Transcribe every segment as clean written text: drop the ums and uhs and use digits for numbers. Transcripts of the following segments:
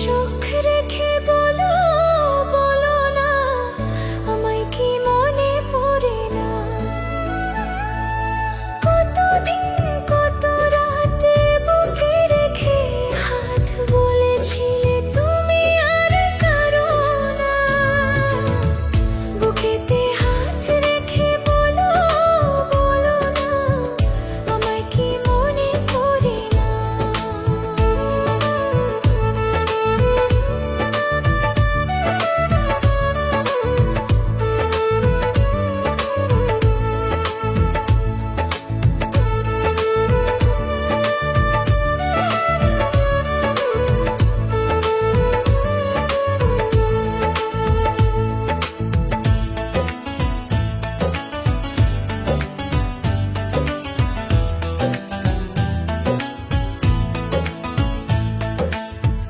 চোখ রেখে বলো, বলো না আমায় কি মনে পড়ে না? কতদিন কত রাতে বুকে রেখে হাত বলেছিলে তুমি আর কারো না। বুকেতে হাত রেখে বলো, বলো না আমায় কি মনে পড়ে না?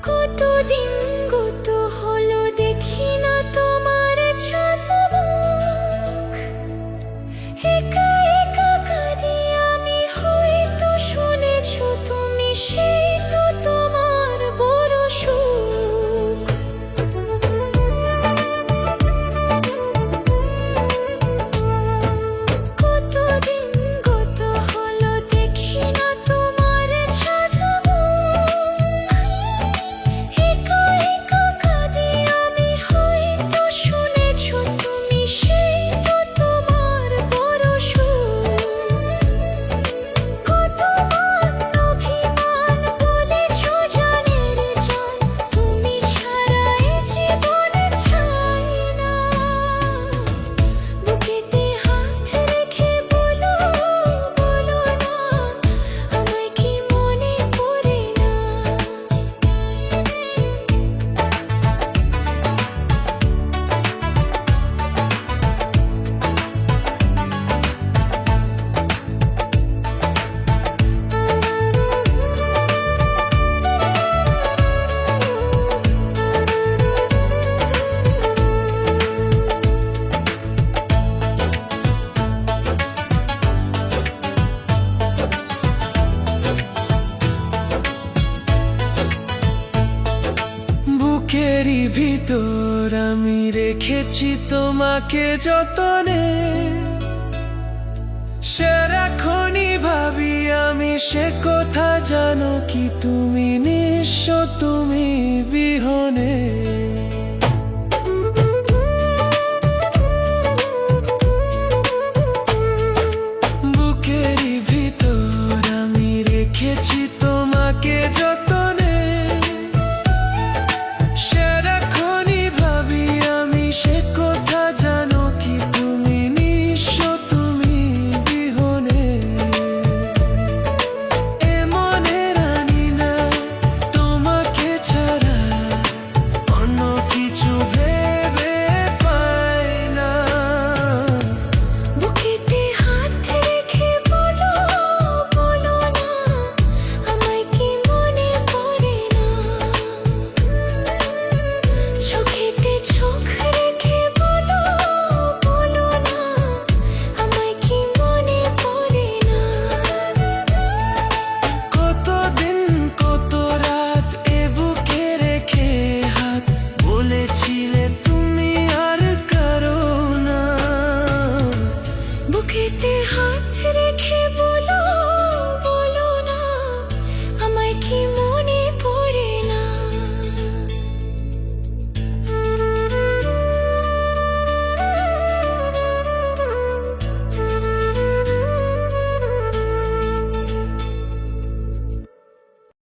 কতদিন গত হলো দেখি না তোমার ছাদমুখ। একা একা কাঁদি আমি, হয়তো শুনেছো তুমি, সেই তো তোমার বড় সুখ। কতদিন গত হলো দেখি না তোমার ছাদমুখ। একা একা কাঁদি আমি, হয়তো শুনেছো তুমি, সেই তো তোমার বড় সুখ। কতবার অভিমান বলেছো জানের জান, তুমি ছাড়া এ জীবন চাই না। বুকেতে হাত রেখে বলো, বলো না আমায় কি মনে পড়ে না? বুকেরই ভিতর আমি রেখেছি তোমাকে যতনে। সারাক্ষণই ভাবি আমি সে কথা, জানো কি তুমি নিঃস্ব, তুমি বিহনে।